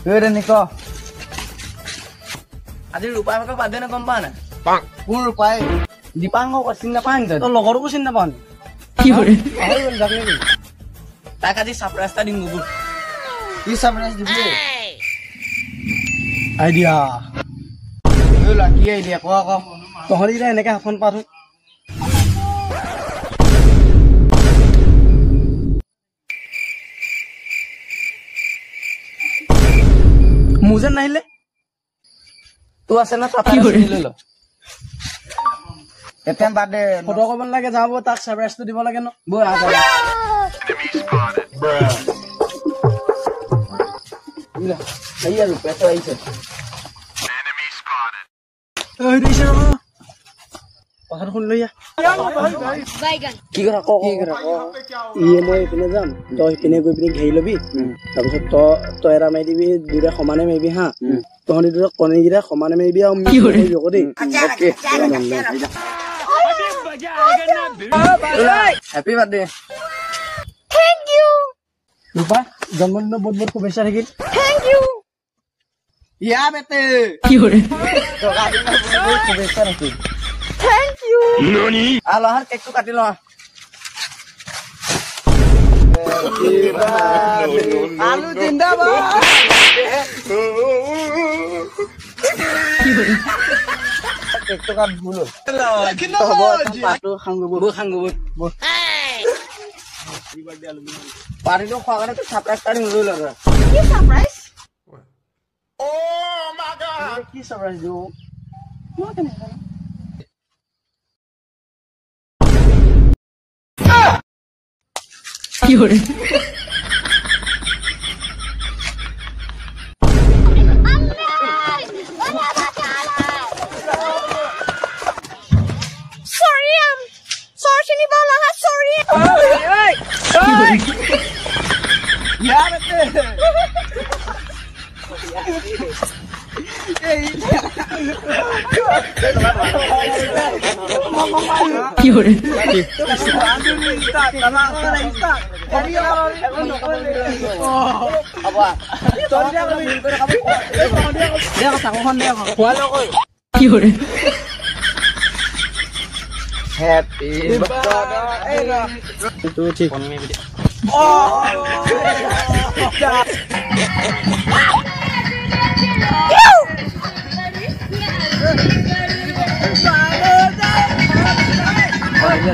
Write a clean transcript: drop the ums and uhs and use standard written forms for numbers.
Ren Niko. Adi rupai maka pada na kompana. Pun rupai. Dipango ko sin na pangda. To logor ko sin na pan. Yore. Ay wal dakne ni. Taka di surprise ta dingubu. Ki surprise dibi. Idea. Yola ki idea ko ko. Tohari ra eneka phone paru. मुझे नहीं ले तू আছে না তাতে নিলে ল এতেন বাদে ফটো কবন লাগে যাব তাক সারপ্রাইজ তো দিব লাগে ন বই আ যা মিলা সাইয়া রূপে তো আইছে ওই দিছে না পাহাড় কোন লইয়া কি করা ক ইয়ে মই ইপিনে যাম তই ইপিনে গৈ পিনে ঘেৰি লবি তাৰপিছত তই এৰা মাৰি দিবি দুটা সমানে মাৰিবি হা তহঁতি দুটা কণীকেইটা সমানে মাৰিবি আৰু মিক্স কৰি দিব দেই okay happy birthday Thank you. ৰূপা জন্মদিনৰ বহুত বহুত শুভেচ্ছা থাকিল Thank you. ইয়া বেতে Yore. টকা দিনৰ বহুত শুভেচ্ছা থাকিল Thank you. আলো হার কেক তো কাটি লো আলু জিন্দাবাদ কেক তো কাট ভুল হ'ব পাটো খাঙ্গব বই খাঙ্গো বই পারি তো খাওয়া তো সারপ্রাইজ টা নিলে লাগা কি surprise? কি সারপ্রাইজ দিও Yore. Sorry, sorry ni bala ha sorry. ইয়া বেতে Yore. Yore. হ্যাপি তো ঠিক বার্থডে